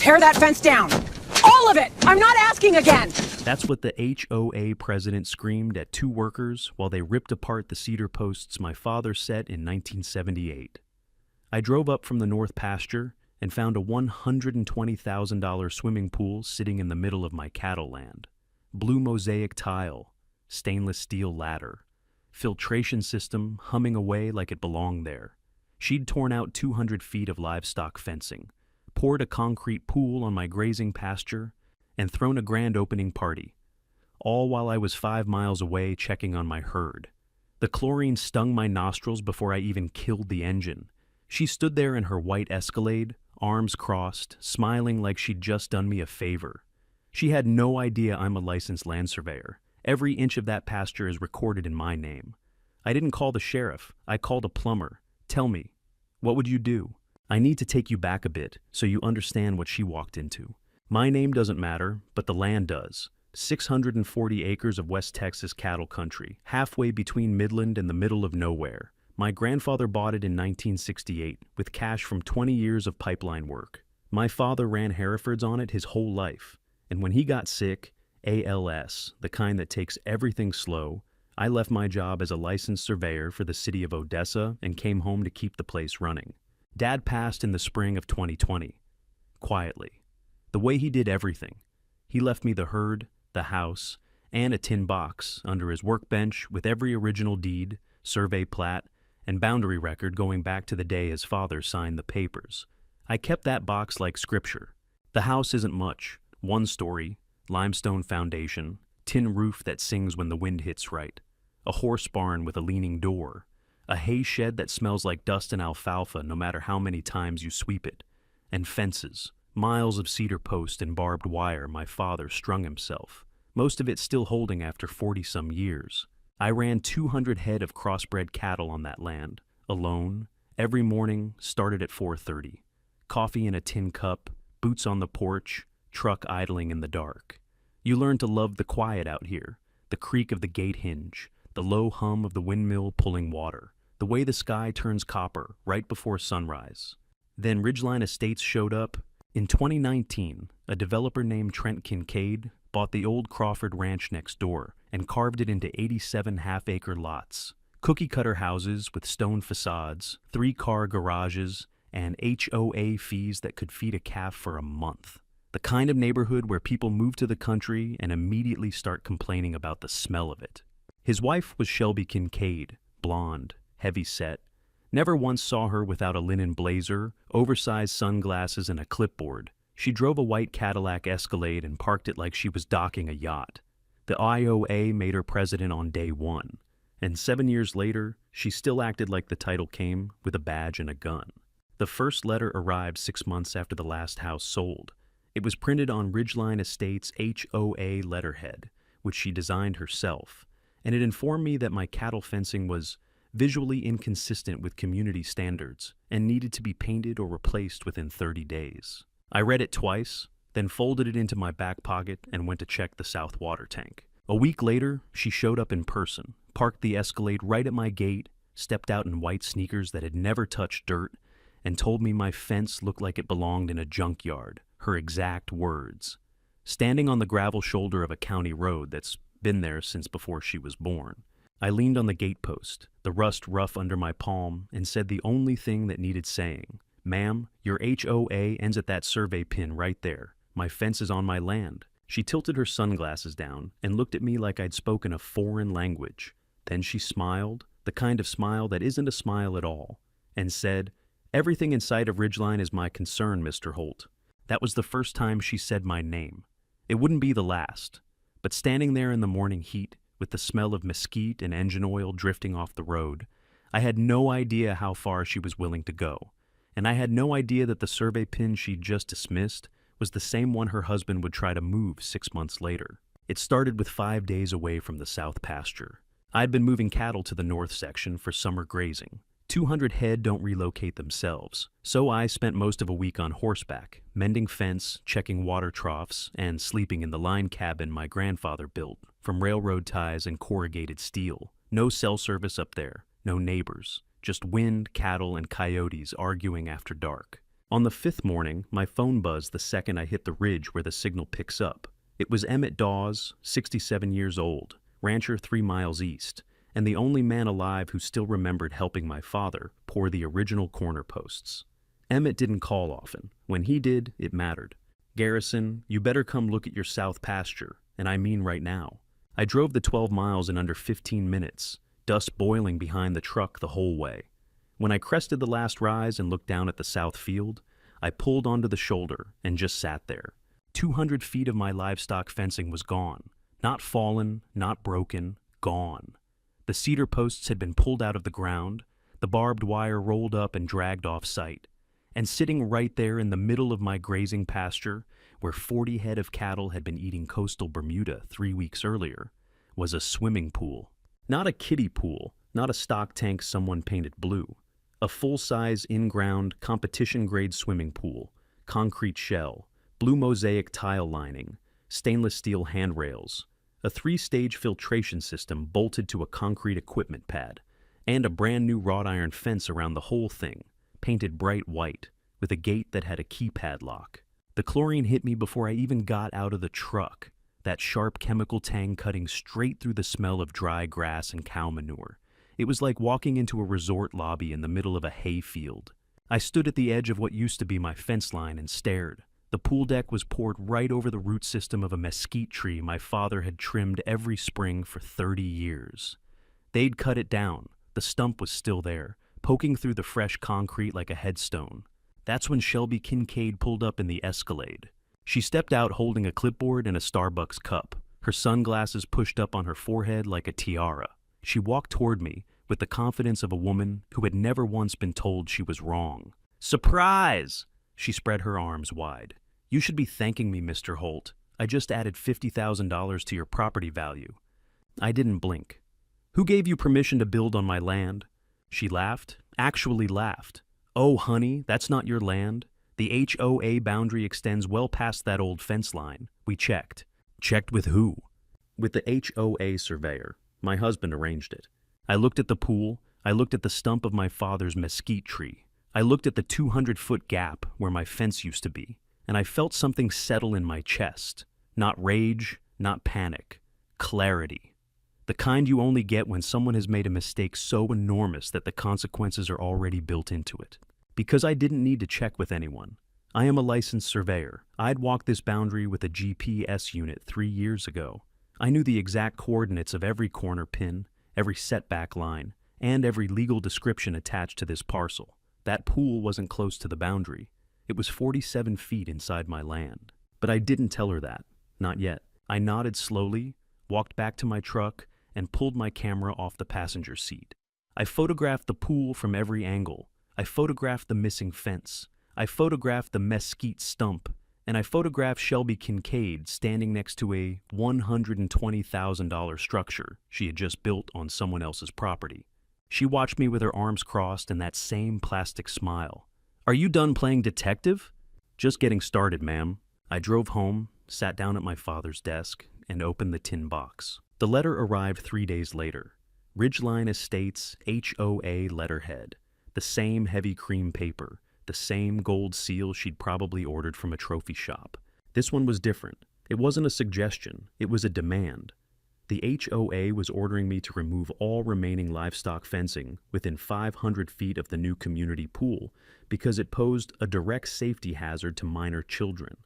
Tear that fence down! All of it! I'm not asking again! That's what the HOA president screamed at two workers while they ripped apart the cedar posts my father set in 1978. I drove up from the North Pasture and found a $120,000 swimming pool sitting in the middle of my cattle land. Blue mosaic tile, stainless steel ladder, filtration system humming away like it belonged there. She'd torn out 200 feet of livestock fencing, poured a concrete pool on my grazing pasture, and thrown a grand opening party, all while I was 5 miles away checking on my herd. The chlorine stung my nostrils before I even killed the engine. She stood there in her white Escalade, arms crossed, smiling like she'd just done me a favor. She had no idea I'm a licensed land surveyor. Every inch of that pasture is recorded in my name. I didn't call the sheriff. I called a plumber. Tell me, what would you do? I need to take you back a bit so you understand what she walked into. My name doesn't matter, but the land does. 640 acres of West Texas cattle country, halfway between Midland and the middle of nowhere. My grandfather bought it in 1968 with cash from 20 years of pipeline work. My father ran Herefords on it his whole life, and when he got sick, ALS, the kind that takes everything slow, I left my job as a licensed surveyor for the city of Odessa and came home to keep the place running. Dad passed in the spring of 2020, quietly. The way he did everything. He left me the herd, the house, and a tin box under his workbench with every original deed, survey plat, and boundary record going back to the day his father signed the papers. I kept that box like scripture. The house isn't much. 1 story, limestone foundation, tin roof that sings when the wind hits right, a horse barn with a leaning door, a hay shed that smells like dust and alfalfa no matter how many times you sweep it, and fences, miles of cedar post and barbed wire my father strung himself, most of it still holding after 40-some years. I ran 200 head of crossbred cattle on that land, alone, every morning, started at 4:30. Coffee in a tin cup, boots on the porch, truck idling in the dark. You learn to love the quiet out here, the creak of the gate hinge, the low hum of the windmill pulling water, the way the sky turns copper right before sunrise. Then Ridgeline Estates showed up. In 2019, a developer named Trent Kincaid bought the old Crawford Ranch next door and carved it into 87 half-acre lots. Cookie-cutter houses with stone facades, 3-car garages, and HOA fees that could feed a calf for a month. The kind of neighborhood where people move to the country and immediately start complaining about the smell of it. His wife was Shelby Kincaid, blonde, heavy-set. Never once saw her without a linen blazer, oversized sunglasses, and a clipboard. She drove a white Cadillac Escalade and parked it like she was docking a yacht. The IOA made her president on day 1, and 7 years later, she still acted like the title came with a badge and a gun. The first letter arrived 6 months after the last house sold. It was printed on Ridgeline Estates' HOA letterhead, which she designed herself, and it informed me that my cattle fencing was visually inconsistent with community standards and needed to be painted or replaced within 30 days. I read it twice, then folded it into my back pocket and went to check the south water tank. A week later, she showed up in person, parked the Escalade right at my gate, stepped out in white sneakers that had never touched dirt, and told me my fence looked like it belonged in a junkyard, her exact words. Standing on the gravel shoulder of a county road that's been there since before she was born, I leaned on the gatepost, the rust rough under my palm, and said the only thing that needed saying. "Ma'am, your HOA ends at that survey pin right there. My fence is on my land." She tilted her sunglasses down and looked at me like I'd spoken a foreign language. Then she smiled, the kind of smile that isn't a smile at all, and said, "Everything in sight of Ridgeline is my concern, Mr. Holt." That was the first time she said my name. It wouldn't be the last, but standing there in the morning heat, with the smell of mesquite and engine oil drifting off the road, I had no idea how far she was willing to go, and I had no idea that the survey pin she'd just dismissed was the same one her husband would try to move 6 months later. It started with 5 days away from the south pasture. I'd been moving cattle to the north section for summer grazing. 200 head don't relocate themselves, so I spent most of a week on horseback, mending fence, checking water troughs, and sleeping in the line cabin my grandfather built from railroad ties and corrugated steel. No cell service up there, no neighbors, just wind, cattle, and coyotes arguing after dark. On the fifth morning, my phone buzzed the second I hit the ridge where the signal picks up. It was Emmett Dawes, 67 years old, rancher 3 miles east, and the only man alive who still remembered helping my father pour the original corner posts. Emmett didn't call often. When he did, it mattered. "Garrison, you better come look at your south pasture, and I mean right now." I drove the 12 miles in under 15 minutes, dust boiling behind the truck the whole way. When I crested the last rise and looked down at the south field, I pulled onto the shoulder and just sat there. 200 feet of my livestock fencing was gone. Not fallen, not broken, gone. The cedar posts had been pulled out of the ground, the barbed wire rolled up and dragged off site. And sitting right there in the middle of my grazing pasture, where 40 head of cattle had been eating coastal Bermuda 3 weeks earlier, was a swimming pool. Not a kiddie pool, not a stock tank someone painted blue. A full-size, in-ground, competition-grade swimming pool, concrete shell, blue mosaic tile lining, stainless steel handrails, a 3-stage filtration system bolted to a concrete equipment pad, and a brand-new wrought iron fence around the whole thing, painted bright white, with a gate that had a keypad lock. The chlorine hit me before I even got out of the truck, that sharp chemical tang cutting straight through the smell of dry grass and cow manure. It was like walking into a resort lobby in the middle of a hay field. I stood at the edge of what used to be my fence line and stared. The pool deck was poured right over the root system of a mesquite tree my father had trimmed every spring for 30 years. They'd cut it down. The stump was still there, poking through the fresh concrete like a headstone. That's when Shelby Kincaid pulled up in the Escalade. She stepped out holding a clipboard and a Starbucks cup, her sunglasses pushed up on her forehead like a tiara. She walked toward me with the confidence of a woman who had never once been told she was wrong. "Surprise!" She spread her arms wide. "You should be thanking me, Mr. Holt. I just added $50,000 to your property value." I didn't blink. "Who gave you permission to build on my land?" She laughed, actually laughed. "Oh, honey, that's not your land. The HOA boundary extends well past that old fence line. We checked." "Checked with who?" "With the HOA surveyor. My husband arranged it." I looked at the pool. I looked at the stump of my father's mesquite tree. I looked at the 200-foot gap where my fence used to be, and I felt something settle in my chest. Not rage, not panic. Clarity. The kind you only get when someone has made a mistake so enormous that the consequences are already built into it. Because I didn't need to check with anyone. I am a licensed surveyor. I'd walked this boundary with a GPS unit 3 years ago. I knew the exact coordinates of every corner pin, every setback line, and every legal description attached to this parcel. That pool wasn't close to the boundary. It was 47 feet inside my land. But I didn't tell her that. Not yet. I nodded slowly, walked back to my truck, and pulled my camera off the passenger seat. I photographed the pool from every angle. I photographed the missing fence. I photographed the mesquite stump. And I photographed Shelby Kincaid standing next to a $120,000 structure she had just built on someone else's property. She watched me with her arms crossed and that same plastic smile. "Are you done playing detective?" "Just getting started, ma'am." I drove home, sat down at my father's desk, and opened the tin box. The letter arrived 3 days later. Ridgeline Estates HOA letterhead. The same heavy cream paper. The same gold seal she'd probably ordered from a trophy shop. This one was different. It wasn't a suggestion, it was a demand. The HOA was ordering me to remove all remaining livestock fencing within 500 feet of the new community pool because it posed a direct safety hazard to minor children.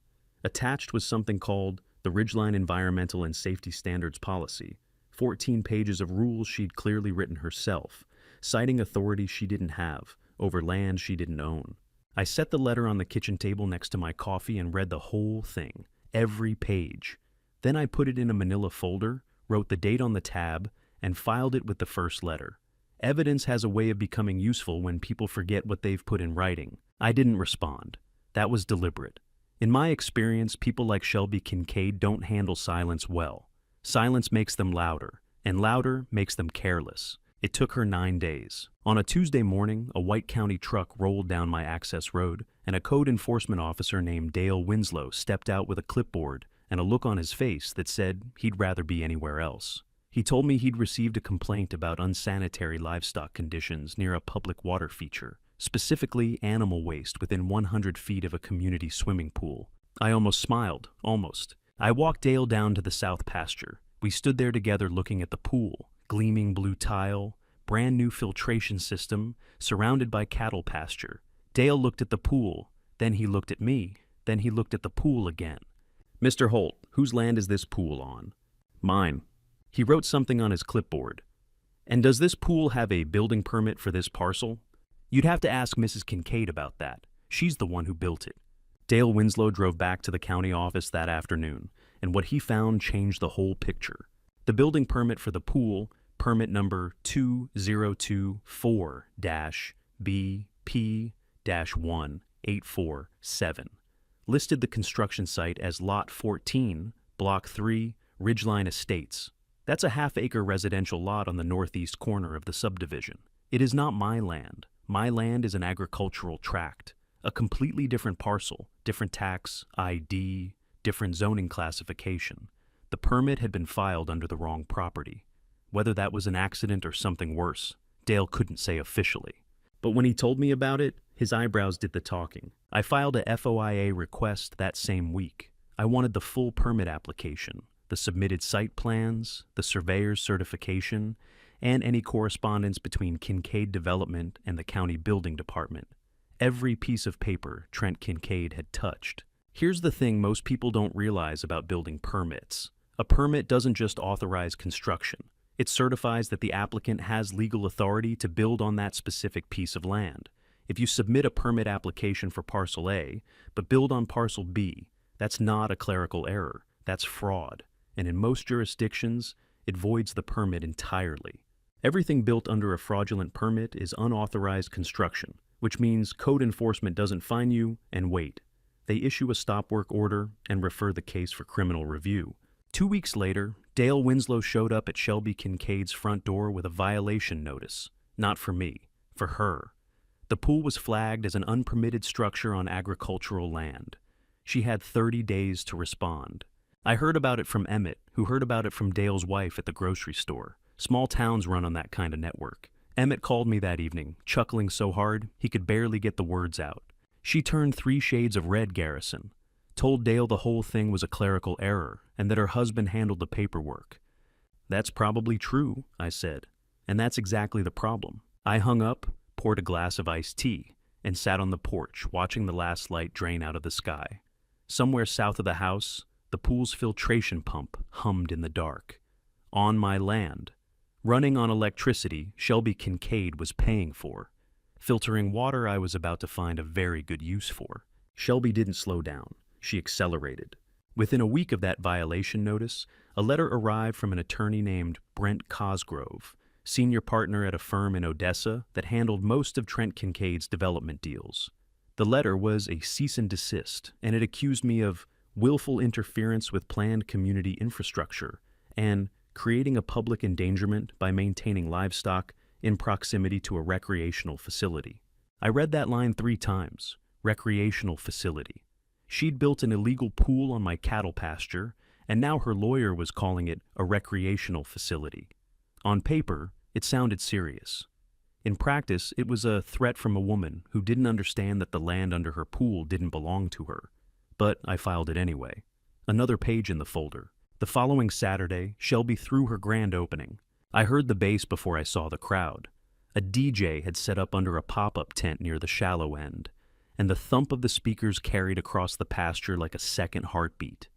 Attached was something called the Ridgeline Environmental and Safety Standards Policy, 14 pages of rules she'd clearly written herself, citing authority she didn't have over land she didn't own. I set the letter on the kitchen table next to my coffee and read the whole thing, every page. Then I put it in a manila folder, wrote the date on the tab, and filed it with the first letter. Evidence has a way of becoming useful when people forget what they've put in writing. I didn't respond. That was deliberate. In my experience, people like Shelby Kincaid don't handle silence well. Silence makes them louder, and louder makes them careless. It took her 9 days. On a Tuesday morning, a White County truck rolled down my access road, and a code enforcement officer named Dale Winslow stepped out with a clipboard and a look on his face that said he'd rather be anywhere else. He told me he'd received a complaint about unsanitary livestock conditions near a public water feature, specifically animal waste within 100 feet of a community swimming pool. I almost smiled, almost. I walked Dale down to the south pasture. We stood there together looking at the pool, gleaming blue tile, brand new filtration system, surrounded by cattle pasture. Dale looked at the pool, then he looked at me, then he looked at the pool again. "Mr. Holt, whose land is this pool on?" "Mine." He wrote something on his clipboard. "And does this pool have a building permit for this parcel?" "You'd have to ask Mrs. Kincaid about that. She's the one who built it." Dale Winslow drove back to the county office that afternoon, and what he found changed the whole picture. The building permit for the pool, permit number 2024-BP-18447, listed the construction site as Lot 14, Block 3, Ridgeline Estates. That's a half-acre residential lot on the northeast corner of the subdivision. It is not my land. My land is an agricultural tract, a completely different parcel, different tax, ID, different zoning classification. The permit had been filed under the wrong property. Whether that was an accident or something worse, Dale couldn't say officially. But when he told me about it, his eyebrows did the talking. I filed a FOIA request that same week. I wanted the full permit application, the submitted site plans, the surveyor's certification, and any correspondence between Kincaid Development and the county building department. Every piece of paper Trent Kincaid had touched. Here's the thing most people don't realize about building permits. A permit doesn't just authorize construction. It certifies that the applicant has legal authority to build on that specific piece of land. If you submit a permit application for Parcel A, but build on Parcel B, that's not a clerical error. That's fraud. And in most jurisdictions, it voids the permit entirely. Everything built under a fraudulent permit is unauthorized construction, which means code enforcement doesn't fine you and wait. They issue a stop work order and refer the case for criminal review. 2 weeks later, Dale Winslow showed up at Shelby Kincaid's front door with a violation notice. Not for me, for her. The pool was flagged as an unpermitted structure on agricultural land. She had 30 days to respond. I heard about it from Emmett, who heard about it from Dale's wife at the grocery store. Small towns run on that kind of network. Emmett called me that evening, chuckling so hard he could barely get the words out. She turned 3 shades of red, Garrison. Told Dale the whole thing was a clerical error and that her husband handled the paperwork. "That's probably true," I said. "And that's exactly the problem." I hung up, poured a glass of iced tea, and sat on the porch watching the last light drain out of the sky. Somewhere south of the house, the pool's filtration pump hummed in the dark. On my land. Running on electricity Shelby Kincaid was paying for. Filtering water I was about to find a very good use for. Shelby didn't slow down. She accelerated. Within a week of that violation notice, a letter arrived from an attorney named Brent Cosgrove, senior partner at a firm in Odessa that handled most of Trent Kincaid's development deals. The letter was a cease and desist, and it accused me of willful interference with planned community infrastructure and creating a public endangerment by maintaining livestock in proximity to a recreational facility. I read that line 3 times. Recreational facility. She'd built an illegal pool on my cattle pasture, and now her lawyer was calling it a recreational facility. On paper, it sounded serious. In practice, it was a threat from a woman who didn't understand that the land under her pool didn't belong to her. But I filed it anyway. Another page in the folder. The following Saturday, Shelby threw her grand opening. I heard the bass before I saw the crowd. A DJ had set up under a pop-up tent near the shallow end, and the thump of the speakers carried across the pasture like a second heartbeat.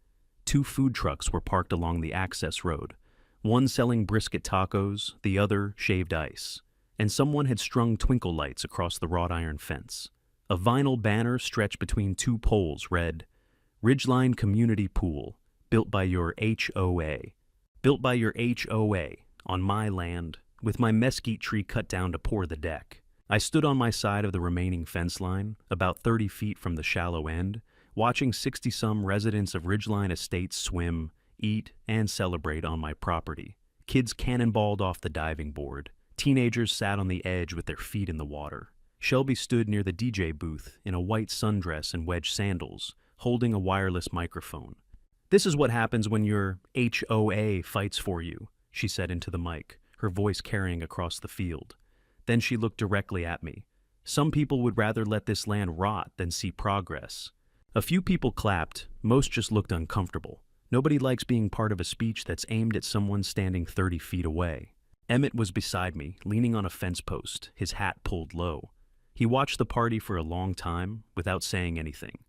2 food trucks were parked along the access road, one selling brisket tacos, the other shaved ice, and someone had strung twinkle lights across the wrought iron fence. A vinyl banner stretched between 2 poles read, "Ridgeline Community Pool, built by your HOA. Built by your HOA, on my land, with my mesquite tree cut down to pour the deck." I stood on my side of the remaining fence line, about 30 feet from the shallow end, watching 60-some residents of Ridgeline Estates swim, eat, and celebrate on my property. Kids cannonballed off the diving board. Teenagers sat on the edge with their feet in the water. Shelby stood near the DJ booth in a white sundress and wedge sandals, holding a wireless microphone. "This is what happens when your HOA fights for you," she said into the mic, her voice carrying across the field. Then she looked directly at me. Some people would rather let this land rot than see progress. A few people clapped, most just looked uncomfortable. Nobody likes being part of a speech that's aimed at someone standing 30 feet away. Emmett was beside me, leaning on a fence post, his hat pulled low. He watched the party for a long time, without saying anything.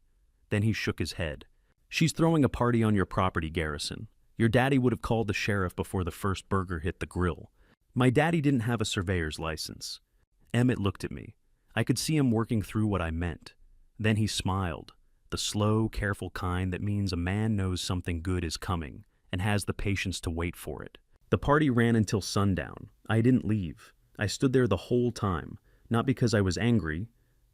Then he shook his head. "She's throwing a party on your property, Garrison. Your daddy would have called the sheriff before the first burger hit the grill." My daddy didn't have a surveyor's license. Emmett looked at me. I could see him working through what I meant. Then he smiled, the slow, careful kind that means a man knows something good is coming and has the patience to wait for it. The party ran until sundown. I didn't leave. I stood there the whole time, not because I was angry,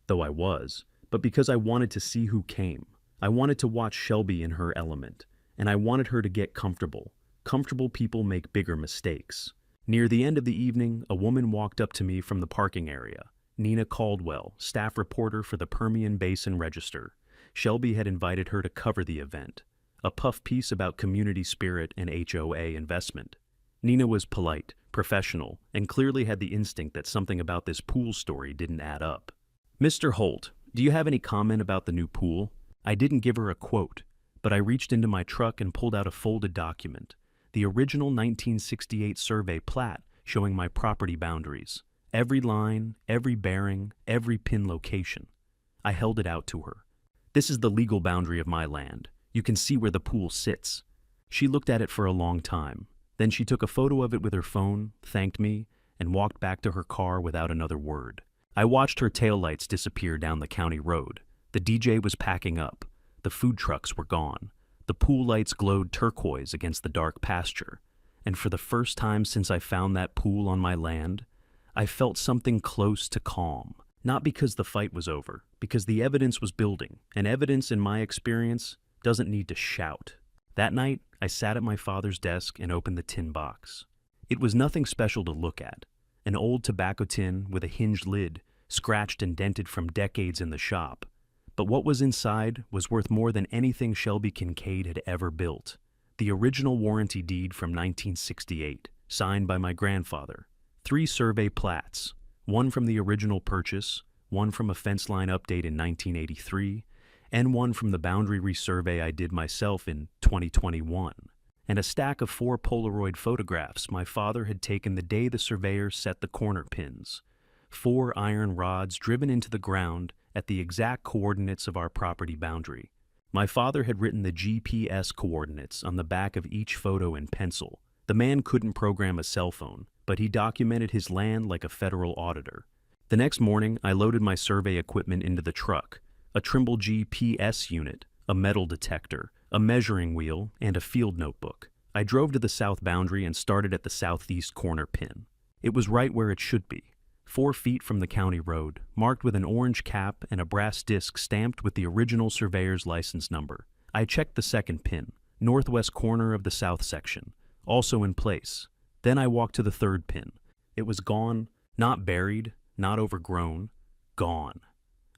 though I was, but because I wanted to see who came. I wanted to watch Shelby in her element, and I wanted her to get comfortable. Comfortable people make bigger mistakes. Near the end of the evening, a woman walked up to me from the parking area. Nina Caldwell, staff reporter for the Permian Basin Register. Shelby had invited her to cover the event, a puff piece about community spirit and HOA investment. Nina was polite, professional, and clearly had the instinct that something about this pool story didn't add up. "Mr. Holt, do you have any comment about the new pool?" I didn't give her a quote, but I reached into my truck and pulled out a folded document, the original 1968 survey plat showing my property boundaries. Every line, every bearing, every pin location. I held it out to her. "This is the legal boundary of my land. You can see where the pool sits." She looked at it for a long time. Then she took a photo of it with her phone, thanked me, and walked back to her car without another word. I watched her taillights disappear down the county road. The DJ was packing up. The food trucks were gone. The pool lights glowed turquoise against the dark pasture. And for the first time since I found that pool on my land, I felt something close to calm. Not because the fight was over, because the evidence was building, and evidence, in my experience, doesn't need to shout. That night, I sat at my father's desk and opened the tin box. It was nothing special to look at. An old tobacco tin with a hinged lid, scratched and dented from decades in the shop. But what was inside was worth more than anything Shelby Kincaid had ever built. The original warranty deed from 1968, signed by my grandfather. 3 survey plats, one from the original purchase, one from a fence line update in 1983, and one from the boundary resurvey I did myself in 2021, and a stack of 4 Polaroid photographs my father had taken the day the surveyor set the corner pins. 4 iron rods driven into the ground at the exact coordinates of our property boundary. My father had written the GPS coordinates on the back of each photo in pencil. The man couldn't program a cell phone, but he documented his land like a federal auditor. The next morning, I loaded my survey equipment into the truck, a Trimble GPS unit, a metal detector, a measuring wheel, and a field notebook. I drove to the south boundary and started at the southeast corner pin. It was right where it should be, 4 feet from the county road, marked with an orange cap and a brass disc stamped with the original surveyor's license number. I checked the second pin, northwest corner of the south section, also in place. Then I walked to the third pin. It was gone, not buried, not overgrown, gone.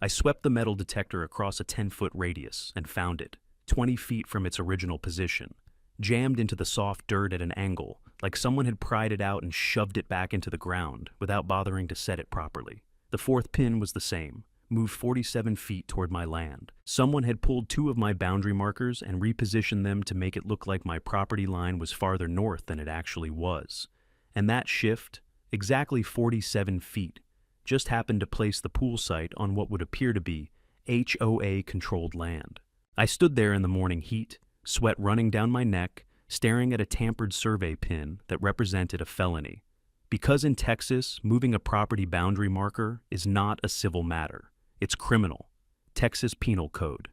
I swept the metal detector across a 10-foot radius and found it, 20 feet from its original position, jammed into the soft dirt at an angle, like someone had pried it out and shoved it back into the ground without bothering to set it properly. The fourth pin was the same, moved 47 feet toward my land. Someone had pulled 2 of my boundary markers and repositioned them to make it look like my property line was farther north than it actually was. And that shift, exactly 47 feet, just happened to place the pool site on what would appear to be HOA-controlled land. I stood there in the morning heat, sweat running down my neck, staring at a tampered survey pin that represented a felony. Because in Texas, moving a property boundary marker is not a civil matter. It's criminal. Texas Penal Code.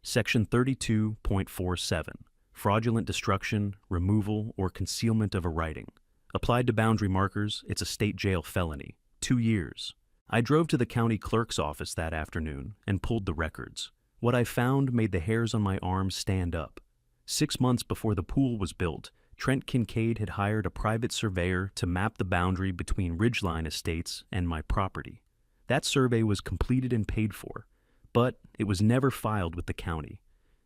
Section 32.47. Fraudulent destruction, removal, or concealment of a writing. Applied to boundary markers, it's a state jail felony. 2 years. I drove to the county clerk's office that afternoon and pulled the records. What I found made the hairs on my arms stand up. 6 months before the pool was built, Trent Kincaid had hired a private surveyor to map the boundary between Ridgeline Estates and my property. That survey was completed and paid for, but it was never filed with the county.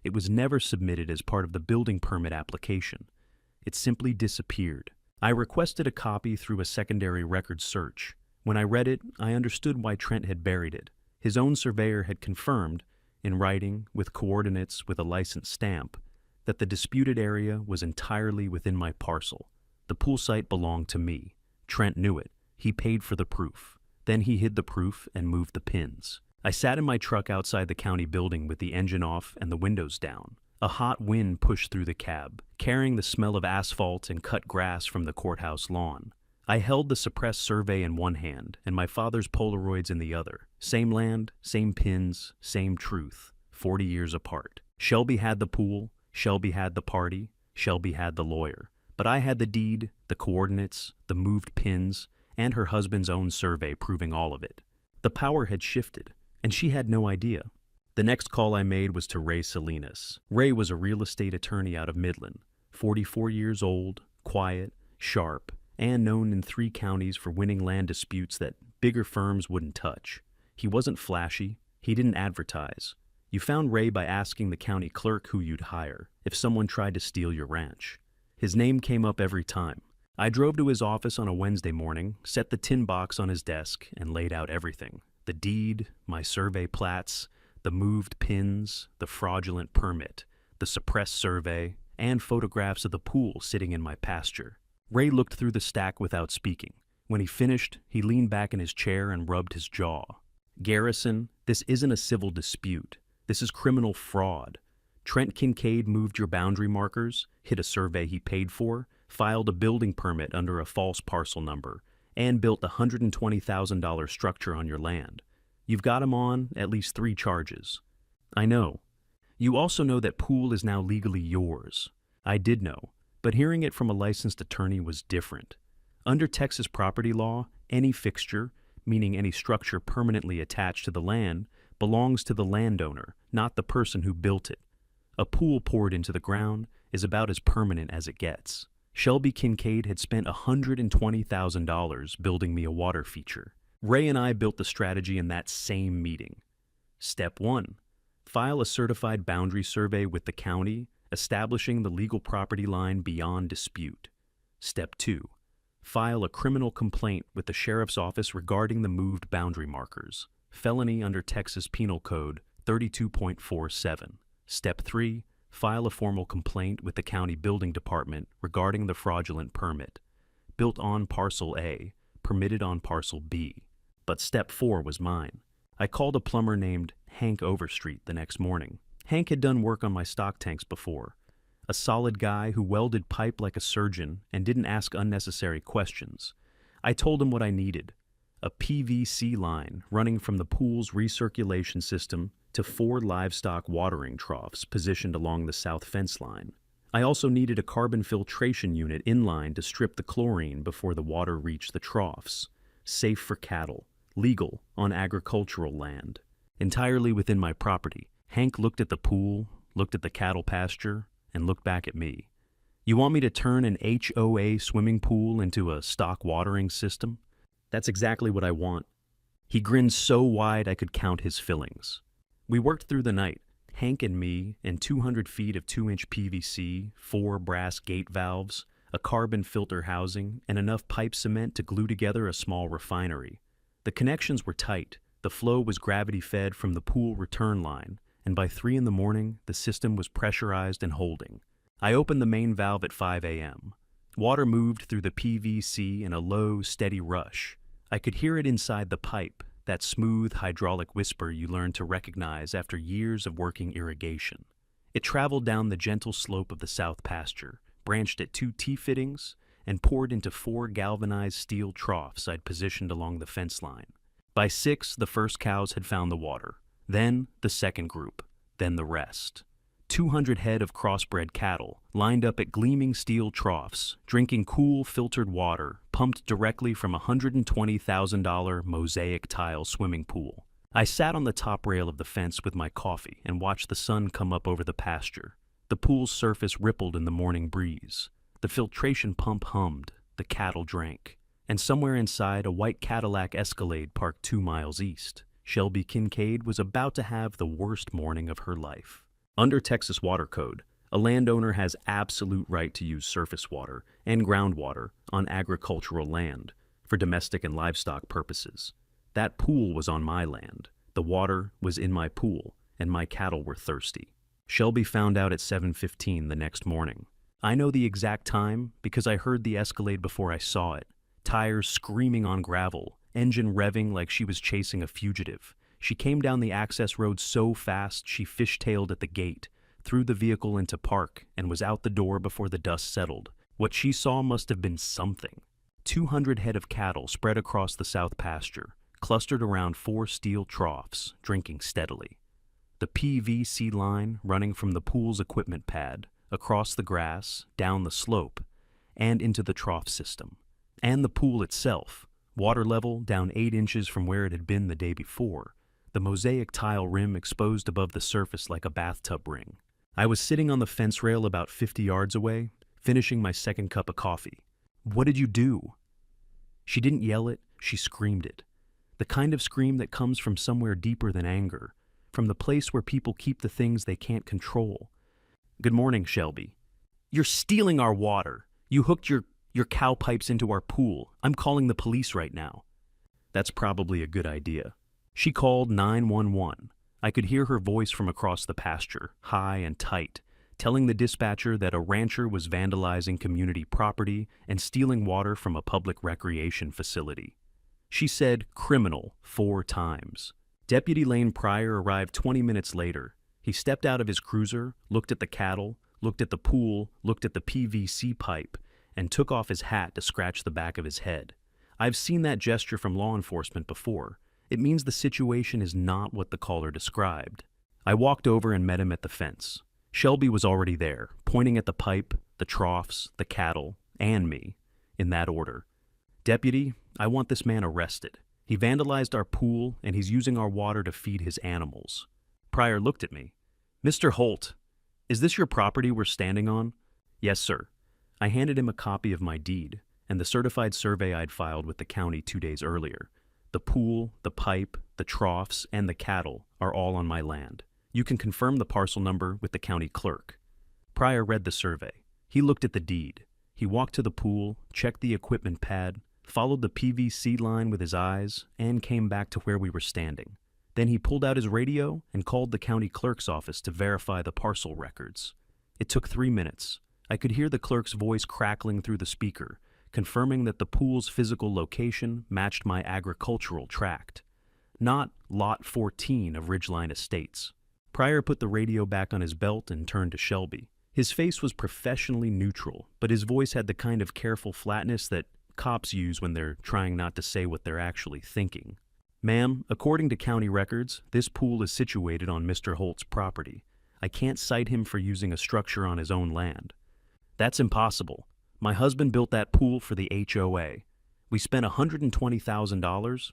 It was never submitted as part of the building permit application. It simply disappeared. I requested a copy through a secondary record search. When I read it, I understood why Trent had buried it. His own surveyor had confirmed, in writing, with coordinates with a license stamp, that the disputed area was entirely within my parcel. The pool site belonged to me. Trent knew it. He paid for the proof. Then he hid the proof and moved the pins. I sat in my truck outside the county building with the engine off and the windows down. A hot wind pushed through the cab, carrying the smell of asphalt and cut grass from the courthouse lawn. I held the suppressed survey in one hand and my father's Polaroids in the other. Same land, same pins, same truth, 40 years apart. Shelby had the pool, Shelby had the party, Shelby had the lawyer. But I had the deed, the coordinates, the moved pins, and her husband's own survey proving all of it. The power had shifted, and she had no idea. The next call I made was to Ray Salinas. Ray was a real estate attorney out of Midland, 44 years old, quiet, sharp, and known in 3 counties for winning land disputes that bigger firms wouldn't touch. He wasn't flashy. He didn't advertise. You found Ray by asking the county clerk who you'd hire if someone tried to steal your ranch. His name came up every time. I drove to his office on a Wednesday morning, set the tin box on his desk, and laid out everything. The deed, my survey plats, the moved pins, the fraudulent permit, the suppressed survey, and photographs of the pool sitting in my pasture. Ray looked through the stack without speaking. When he finished, he leaned back in his chair and rubbed his jaw. Garrison, this isn't a civil dispute. This is criminal fraud. Trent Kincaid moved your boundary markers, hid a survey he paid for, filed a building permit under a false parcel number, and built a $120,000 structure on your land. You've got him on at least 3 charges. I know. You also know that pool is now legally yours. I did know, but hearing it from a licensed attorney was different. Under Texas property law, any fixture, meaning any structure permanently attached to the land, belongs to the landowner, not the person who built it. A pool poured into the ground is about as permanent as it gets. Shelby Kincaid had spent $120,000 building me a water feature. Ray and I built the strategy in that same meeting. Step 1. File a certified boundary survey with the county, establishing the legal property line beyond dispute. Step 2. File a criminal complaint with the sheriff's office regarding the moved boundary markers. Felony under Texas Penal Code 32.47. Step 3. File a formal complaint with the county building department regarding the fraudulent permit. Built on Parcel A, permitted on Parcel B. But Step 4 was mine. I called a plumber named Hank Overstreet the next morning. Hank had done work on my stock tanks before. A solid guy who welded pipe like a surgeon and didn't ask unnecessary questions. I told him what I needed. A PVC line running from the pool's recirculation system to 4 livestock watering troughs positioned along the south fence line. I also needed a carbon filtration unit inline to strip the chlorine before the water reached the troughs. Safe for cattle, legal on agricultural land, entirely within my property. Hank looked at the pool, looked at the cattle pasture, and looked back at me. You want me to turn an HOA swimming pool into a stock watering system? That's exactly what I want. He grinned so wide I could count his fillings. We worked through the night, Hank and me, and 200 feet of 2-inch PVC, 4 brass gate valves, a carbon filter housing, and enough pipe cement to glue together a small refinery. The connections were tight. The flow was gravity-fed from the pool return line, and by 3 in the morning, the system was pressurized and holding. I opened the main valve at 5 a.m. Water moved through the PVC in a low, steady rush. I could hear it inside the pipe, that smooth hydraulic whisper you learn to recognize after years of working irrigation. It traveled down the gentle slope of the south pasture, branched at 2 T-fittings, and poured into 4 galvanized steel troughs I'd positioned along the fence line. By 6, the first cows had found the water, then the second group, then the rest. 200 head of crossbred cattle lined up at gleaming steel troughs, drinking cool filtered water pumped directly from a $120,000 mosaic tile swimming pool. I sat on the top rail of the fence with my coffee and watched the sun come up over the pasture. The pool's surface rippled in the morning breeze. The filtration pump hummed, the cattle drank. And somewhere inside, a white Cadillac Escalade parked 2 miles east. Shelby Kincaid was about to have the worst morning of her life. Under Texas Water Code, a landowner has absolute right to use surface water and groundwater on agricultural land. for domestic and livestock purposes. That pool was on my land, the water was in my pool, and my cattle were thirsty. Shelby found out at 7:15 the next morning. I know the exact time because I heard the Escalade before I saw it. Tires screaming on gravel, engine revving like she was chasing a fugitive. She came down the access road so fast she fishtailed at the gate, threw the vehicle into park, and was out the door before the dust settled. What she saw must have been something. 200 head of cattle spread across the south pasture, clustered around 4 steel troughs, drinking steadily. The PVC line running from the pool's equipment pad, across the grass, down the slope, and into the trough system. And the pool itself, water level down 8 inches from where it had been the day before, the mosaic tile rim exposed above the surface like a bathtub ring. I was sitting on the fence rail about 50 yards away, finishing my second cup of coffee. "What did you do?" She didn't yell it, she screamed it. The kind of scream that comes from somewhere deeper than anger, from the place where people keep the things they can't control. "Good morning, Shelby." "You're stealing our water. You hooked your cow pipes into our pool. I'm calling the police right now." That's probably a good idea. She called 911. I could hear her voice from across the pasture, high and tight, telling the dispatcher that a rancher was vandalizing community property and stealing water from a public recreation facility. She said criminal 4 times. Deputy Lane Pryor arrived 20 minutes later. He stepped out of his cruiser, looked at the cattle, looked at the pool, looked at the PVC pipe, and took off his hat to scratch the back of his head. I've seen that gesture from law enforcement before. It means the situation is not what the caller described. I walked over and met him at the fence. Shelby was already there, pointing at the pipe, the troughs, the cattle, and me, in that order. "Deputy, I want this man arrested. He vandalized our pool, and he's using our water to feed his animals." Pryor looked at me. "Mr. Holt, is this your property we're standing on?" "Yes, sir." I handed him a copy of my deed and the certified survey I'd filed with the county 2 days earlier. The pool, the pipe, the troughs, and the cattle are all on my land. You can confirm the parcel number with the county clerk. Pryor read the survey. He looked at the deed. He walked to the pool, checked the equipment pad, followed the PVC line with his eyes, and came back to where we were standing. Then he pulled out his radio and called the county clerk's office to verify the parcel records. It took 3 minutes. I could hear the clerk's voice crackling through the speaker, confirming that the pool's physical location matched my agricultural tract, not Lot 14 of Ridgeline Estates. Pryor put the radio back on his belt and turned to Shelby. His face was professionally neutral, but his voice had the kind of careful flatness that cops use when they're trying not to say what they're actually thinking. "Ma'am, according to county records, this pool is situated on Mr. Holt's property. I can't cite him for using a structure on his own land." "That's impossible. My husband built that pool for the HOA. We spent $120,000.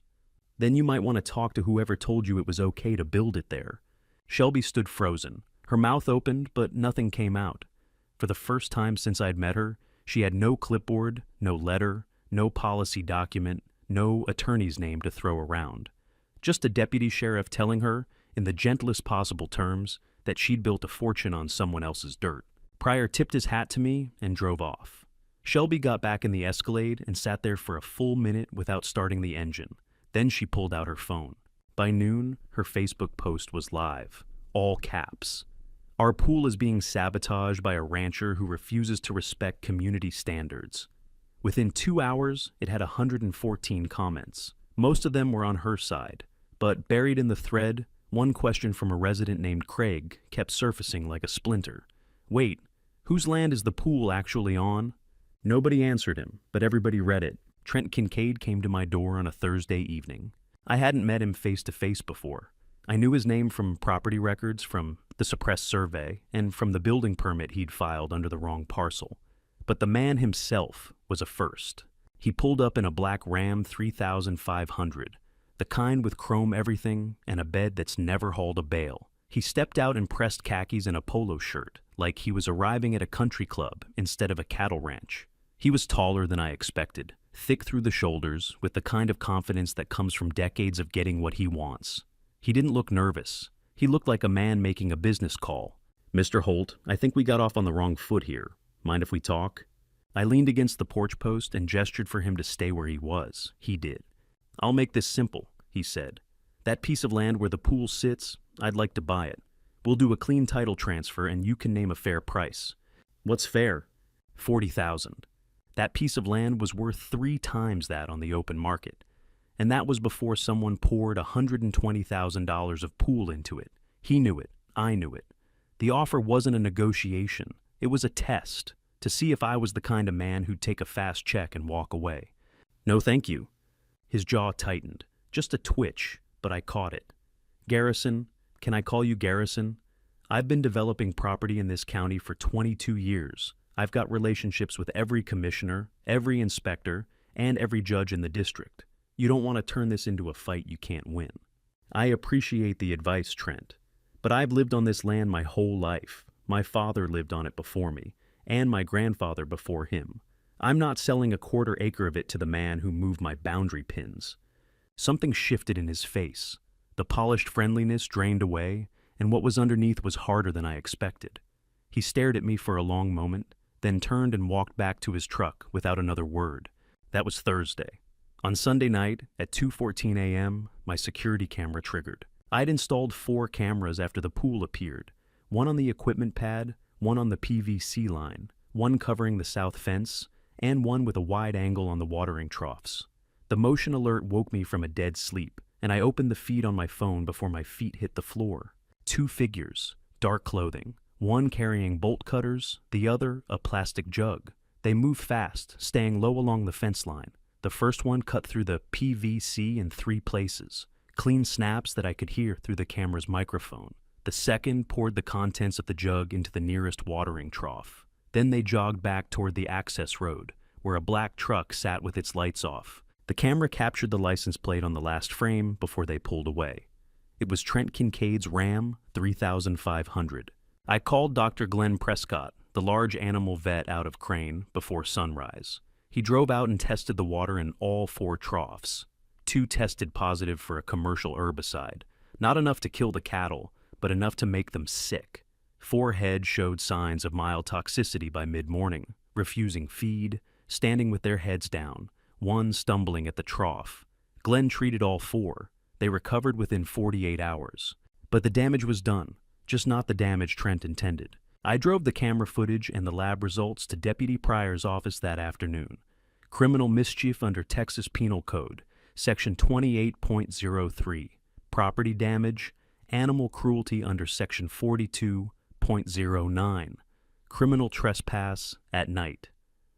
Then you might want to talk to whoever told you it was okay to build it there." Shelby stood frozen. Her mouth opened, but nothing came out. For the first time since I'd met her, she had no clipboard, no letter, no policy document, no attorney's name to throw around. Just a deputy sheriff telling her, in the gentlest possible terms, that she'd built a fortune on someone else's dirt. Pryor tipped his hat to me and drove off. Shelby got back in the Escalade and sat there for a full minute without starting the engine. Then she pulled out her phone. By noon, her Facebook post was live, all caps. "Our pool is being sabotaged by a rancher who refuses to respect community standards." Within 2 hours, it had 114 comments. Most of them were on her side, but buried in the thread, one question from a resident named Craig kept surfacing like a splinter. "Wait, whose land is the pool actually on?" Nobody answered him, but everybody read it. Trent Kincaid came to my door on a Thursday evening. I hadn't met him face to face before. I knew his name from property records, from the suppressed survey, and from the building permit he'd filed under the wrong parcel. But the man himself was a first. He pulled up in a black Ram 3500, the kind with chrome everything and a bed that's never hauled a bale. He stepped out in pressed khakis and a polo shirt, like he was arriving at a country club instead of a cattle ranch. He was taller than I expected, thick through the shoulders, with the kind of confidence that comes from decades of getting what he wants. He didn't look nervous. He looked like a man making a business call. "Mr. Holt, I think we got off on the wrong foot here. Mind if we talk?" I leaned against the porch post and gestured for him to stay where he was. He did. "I'll make this simple," he said. "That piece of land where the pool sits, I'd like to buy it. We'll do a clean title transfer and you can name a fair price." "What's fair?" $40,000. That piece of land was worth 3 times that on the open market. And that was before someone poured $120,000 of pool into it. He knew it. I knew it. The offer wasn't a negotiation. It was a test to see if I was the kind of man who'd take a fast check and walk away. "No, thank you." His jaw tightened. Just a twitch, but I caught it. "Garrison, can I call you Garrison? I've been developing property in this county for 22 years. I've got relationships with every commissioner, every inspector, and every judge in the district. You don't want to turn this into a fight you can't win." "I appreciate the advice, Trent, but I've lived on this land my whole life. My father lived on it before me, and my grandfather before him. I'm not selling a 1/4 acre of it to the man who moved my boundary pins." Something shifted in his face. The polished friendliness drained away, and what was underneath was harder than I expected. He stared at me for a long moment, then turned and walked back to his truck without another word. That was Thursday. On Sunday night, at 2:14 a.m., my security camera triggered. I'd installed 4 cameras after the pool appeared, one on the equipment pad, one on the PVC line, one covering the south fence, and one with a wide angle on the watering troughs. The motion alert woke me from a dead sleep, and I opened the feed on my phone before my feet hit the floor. 2 figures, dark clothing, one carrying bolt cutters, the other a plastic jug. They moved fast, staying low along the fence line. The first one cut through the PVC in 3 places, clean snaps that I could hear through the camera's microphone. The second poured the contents of the jug into the nearest watering trough. Then they jogged back toward the access road, where a black truck sat with its lights off. The camera captured the license plate on the last frame before they pulled away. It was Trent Kincaid's Ram 3500. I called Dr. Glenn Prescott, the large animal vet out of Crane, before sunrise. He drove out and tested the water in all 4 troughs. 2 tested positive for a commercial herbicide. Not enough to kill the cattle, but enough to make them sick. 4 head showed signs of mild toxicity by mid-morning, refusing feed, standing with their heads down, one stumbling at the trough. Glenn treated all 4. They recovered within 48 hours. But the damage was done, just not the damage Trent intended. I drove the camera footage and the lab results to Deputy Pryor's office that afternoon. Criminal mischief under Texas Penal Code, Section 28.03. Property damage, animal cruelty under Section 42.09. Criminal trespass at night.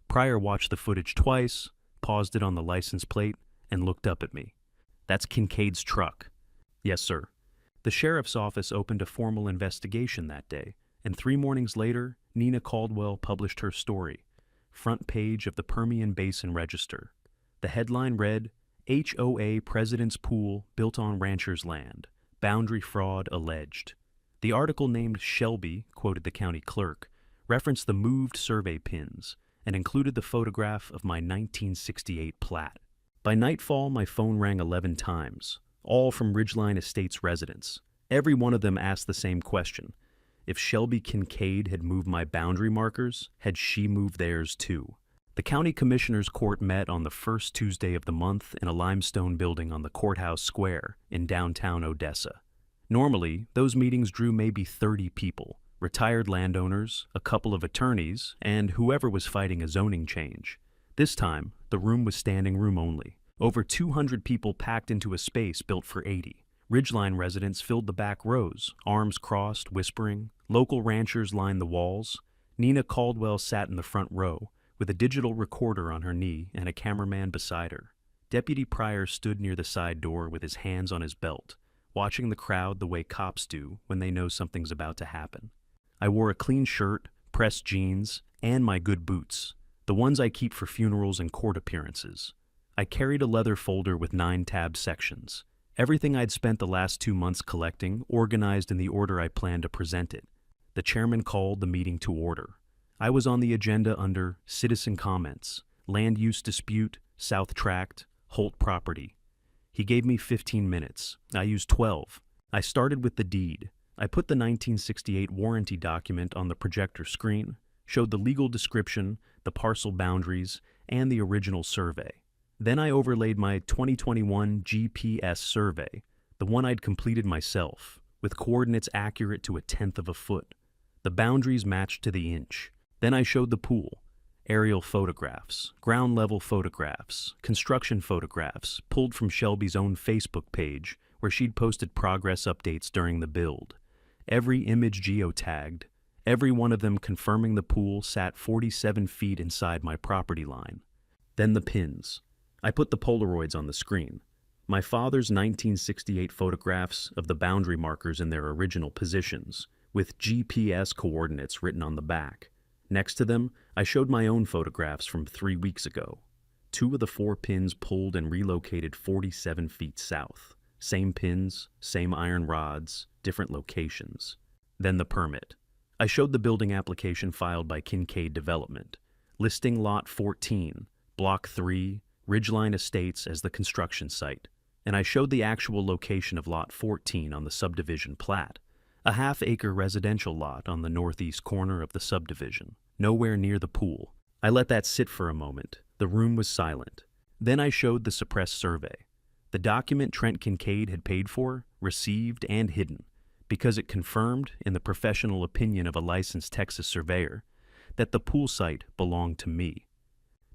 Pryor watched the footage twice, paused it on the license plate, and looked up at me. "That's Kincaid's truck." "Yes, sir." The sheriff's office opened a formal investigation that day, and 3 mornings later, Nina Caldwell published her story. Front page of the Permian Basin Register. The headline read, "HOA President's Pool Built on Rancher's Land. Boundary Fraud Alleged." The article named Shelby, quoted the county clerk, referenced the moved survey pins, and included the photograph of my 1968 plat. By nightfall, my phone rang 11 times, all from Ridgeline Estates residents. Every one of them asked the same question. If Shelby Kincaid had moved my boundary markers, had she moved theirs too? The county commissioner's court met on the first Tuesday of the month in a limestone building on the courthouse square in downtown Odessa. Normally, those meetings drew maybe 30 people, retired landowners, a couple of attorneys, and whoever was fighting a zoning change. This time, the room was standing room only. Over 200 people packed into a space built for 80. Ridgeline residents filled the back rows, arms crossed, whispering. Local ranchers lined the walls. Nina Caldwell sat in the front row, with a digital recorder on her knee and a cameraman beside her. Deputy Pryor stood near the side door with his hands on his belt, watching the crowd the way cops do when they know something's about to happen. I wore a clean shirt, pressed jeans, and my good boots, the ones I keep for funerals and court appearances. I carried a leather folder with 9 tabbed sections. Everything I'd spent the last 2 months collecting, organized in the order I planned to present it. The chairman called the meeting to order. I was on the agenda under Citizen Comments, Land Use Dispute, South Tract, Holt Property. He gave me 15 minutes. I used 12. I started with the deed. I put the 1968 warranty document on the projector screen. showed the legal description, the parcel boundaries, and the original survey. Then I overlaid my 2021 GPS survey, the one I'd completed myself, with coordinates accurate to 1/10 of a foot. The boundaries matched to the inch. Then I showed the pool, aerial photographs, ground-level photographs, construction photographs pulled from Shelby's own Facebook page where she'd posted progress updates during the build. Every image geotagged, every one of them confirming the pool sat 47 feet inside my property line. Then the pins. I put the Polaroids on the screen. My father's 1968 photographs of the boundary markers in their original positions, with GPS coordinates written on the back. Next to them, I showed my own photographs from 3 weeks ago. 2 of the 4 pins pulled and relocated 47 feet south. Same pins, same iron rods, different locations. Then the permit. I showed the building application filed by Kincaid Development, listing Lot 14, Block 3, Ridgeline Estates as the construction site, and I showed the actual location of Lot 14 on the subdivision plat, a half-acre residential lot on the northeast corner of the subdivision, nowhere near the pool. I let that sit for a moment. The room was silent. Then I showed the suppressed survey, the document Trent Kincaid had paid for, received, and hidden, because it confirmed, in the professional opinion of a licensed Texas surveyor, that the pool site belonged to me.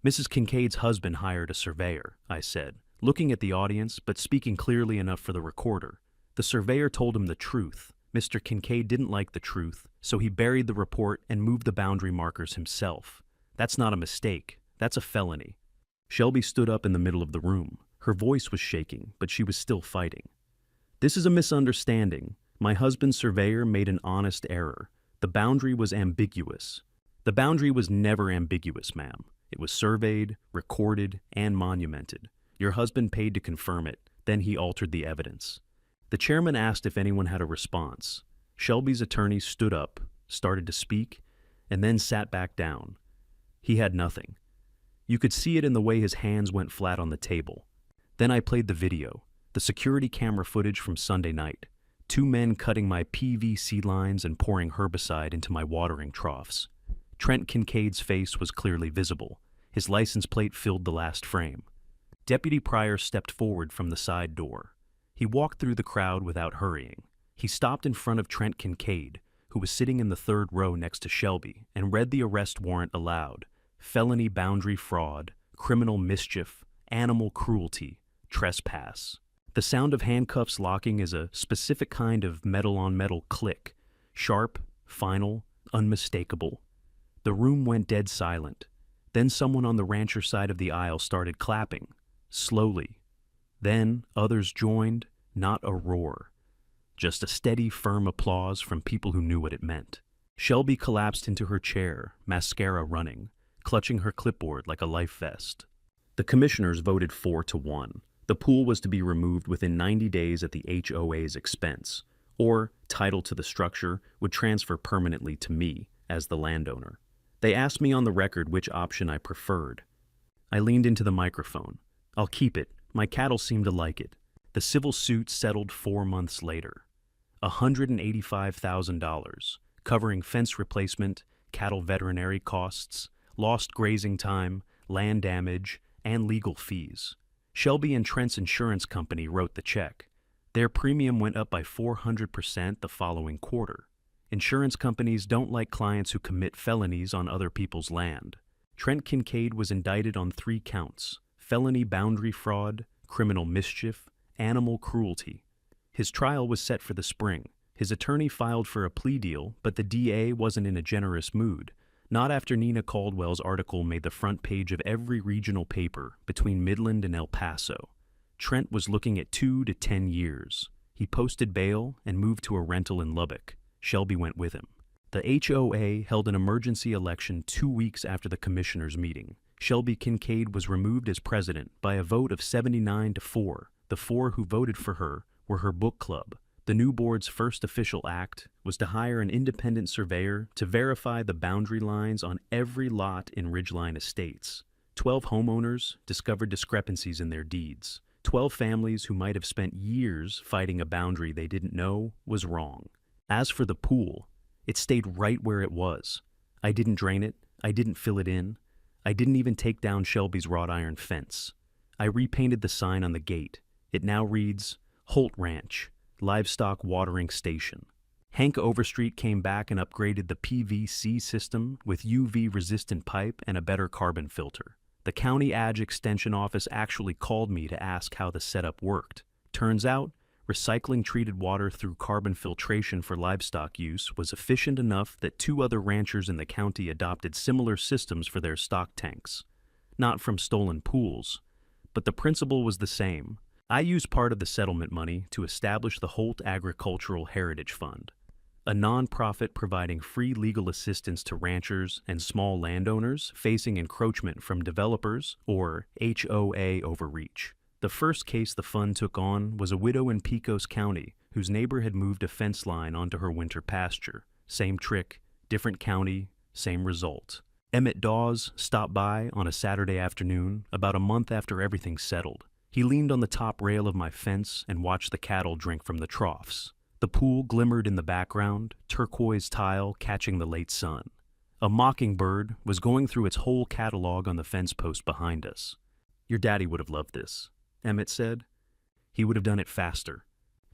Mrs. Kincaid's husband hired a surveyor, I said, looking at the audience but speaking clearly enough for the recorder. The surveyor told him the truth. Mr. Kincaid didn't like the truth, so he buried the report and moved the boundary markers himself. That's not a mistake. That's a felony. Shelby stood up in the middle of the room. Her voice was shaking, but she was still fighting. This is a misunderstanding. My husband's surveyor made an honest error. The boundary was ambiguous. The boundary was never ambiguous, ma'am. It was surveyed, recorded, and monumented. Your husband paid to confirm it, then he altered the evidence. The chairman asked if anyone had a response. Shelby's attorney stood up, started to speak, and then sat back down. He had nothing. You could see it in the way his hands went flat on the table. Then I played the video, the security camera footage from Sunday night. 2 men cutting my PVC lines and pouring herbicide into my watering troughs. Trent Kincaid's face was clearly visible. His license plate filled the last frame. Deputy Pryor stepped forward from the side door. He walked through the crowd without hurrying. He stopped in front of Trent Kincaid, who was sitting in the 3rd row next to Shelby, and read the arrest warrant aloud. Felony boundary fraud, criminal mischief, animal cruelty, trespass. The sound of handcuffs locking is a specific kind of metal-on-metal click, sharp, final, unmistakable. The room went dead silent. Then someone on the rancher side of the aisle started clapping, slowly. Then others joined, not a roar. Just a steady, firm applause from people who knew what it meant. Shelby collapsed into her chair, mascara running, clutching her clipboard like a life vest. The commissioners voted 4-1. The pool was to be removed within 90 days at the HOA's expense, or title to the structure would transfer permanently to me as the landowner. They asked me on the record which option I preferred. I leaned into the microphone. I'll keep it. My cattle seem to like it. The civil suit settled 4 months later. $185,000, covering fence replacement, cattle veterinary costs, lost grazing time, land damage, and legal fees. Shelby and Trent's insurance company wrote the check. Their premium went up by 400% the following quarter. Insurance companies don't like clients who commit felonies on other people's land. Trent Kincaid was indicted on 3 counts: felony boundary fraud, criminal mischief, animal cruelty. His trial was set for the spring. His attorney filed for a plea deal, but the DA wasn't in a generous mood. Not after Nina Caldwell's article made the front page of every regional paper between Midland and El Paso. Trent was looking at 2 to 10 years. He posted bail and moved to a rental in Lubbock. Shelby went with him. The HOA held an emergency election 2 weeks after the commissioners' meeting. Shelby Kincaid was removed as president by a vote of 79-4. The 4 who voted for her were her book club. The new board's first official act was to hire an independent surveyor to verify the boundary lines on every lot in Ridgeline Estates. 12 homeowners discovered discrepancies in their deeds. 12 families who might have spent years fighting a boundary they didn't know was wrong. As for the pool, it stayed right where it was. I didn't drain it. I didn't fill it in. I didn't even take down Shelby's wrought iron fence. I repainted the sign on the gate. It now reads, Holt Ranch, Livestock Watering Station. Hank Overstreet came back and upgraded the PVC system with UV-resistant pipe and a better carbon filter. The County Ag Extension Office actually called me to ask how the setup worked. Turns out, recycling treated water through carbon filtration for livestock use was efficient enough that 2 other ranchers in the county adopted similar systems for their stock tanks. Not from stolen pools, but the principle was the same. I used part of the settlement money to establish the Holt Agricultural Heritage Fund, a nonprofit providing free legal assistance to ranchers and small landowners facing encroachment from developers or HOA overreach. The first case the fund took on was a widow in Pecos County whose neighbor had moved a fence line onto her winter pasture. Same trick, different county, same result. Emmett Dawes stopped by on a Saturday afternoon about a month after everything settled. He leaned on the top rail of my fence and watched the cattle drink from the troughs. The pool glimmered in the background, turquoise tile catching the late sun. A mockingbird was going through its whole catalog on the fence post behind us. Your daddy would have loved this, Emmett said. He would have done it faster.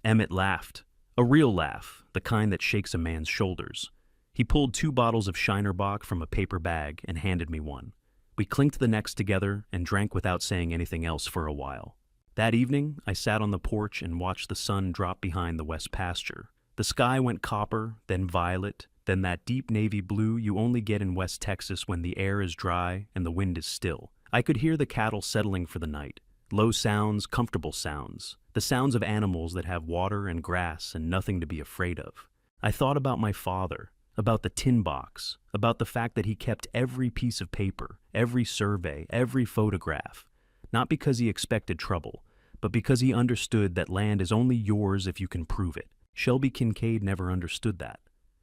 Emmett laughed. A real laugh, the kind that shakes a man's shoulders. He pulled 2 bottles of Shinerbach from a paper bag and handed me one. We clinked the necks together and drank without saying anything else for a while. That evening, I sat on the porch and watched the sun drop behind the west pasture. The sky went copper, then violet, then that deep navy blue you only get in West Texas when the air is dry and the wind is still. I could hear the cattle settling for the night. Low sounds, comfortable sounds. The sounds of animals that have water and grass and nothing to be afraid of. I thought about my father, about the tin box, about the fact that he kept every piece of paper, every survey, every photograph. Not because he expected trouble, but because he understood that land is only yours if you can prove it. Shelby Kincaid never understood that.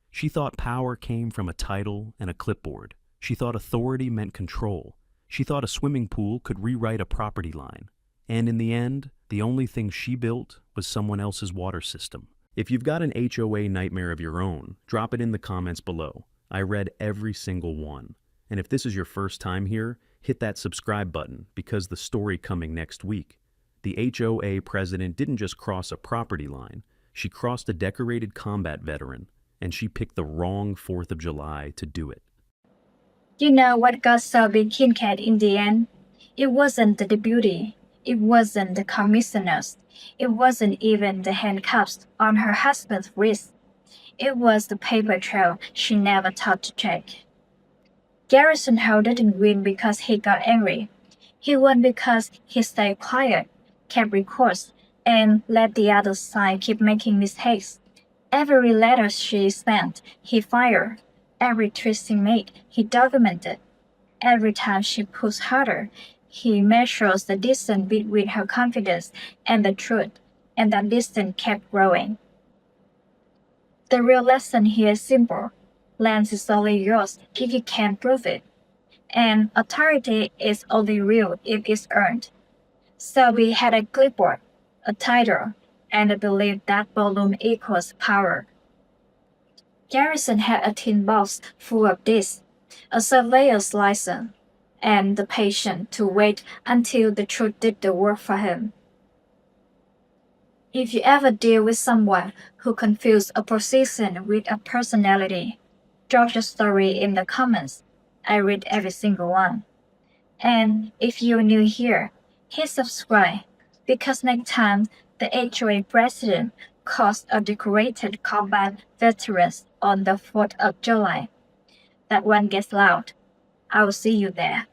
She thought power came from a title and a clipboard. She thought authority meant control. She thought a swimming pool could rewrite a property line. And in the end, the only thing she built was someone else's water system. If you've got an HOA nightmare of your own, drop it in the comments below. I read every single one. And if this is your first time here, hit that subscribe button because the story coming next week. The HOA president didn't just cross a property line. She crossed a decorated combat veteran, and she picked the wrong 4th of July to do it. You know what got Shelby Kincaid in the end? It wasn't the beauty. It wasn't the commissioners. It wasn't even the handcuffs on her husband's wrist. It was the paper trail she never thought to check. Garrison Howe didn't win because he got angry. He won because he stayed quiet, kept records, and let the other side keep making mistakes. Every letter she sent, he fired. Every twist he made, he documented. Every time she pushed harder, he measures the distance between her confidence and the truth, and that distance kept growing. The real lesson here is simple. Land is only yours if you can prove it. And authority is only real if it's earned. Shelby had a clipboard, a title, and a belief that volume equals power. Garrison had a tin box full of this, a surveyor's license, and the patience to wait until the truth did the work for him. If you ever deal with someone who confuses a position with a personality, drop your story in the comments. I read every single one. And if you're new here, hit subscribe, because next time the HOA president calls a decorated combat veteran on the 4th of July, that one gets loud. I will see you there.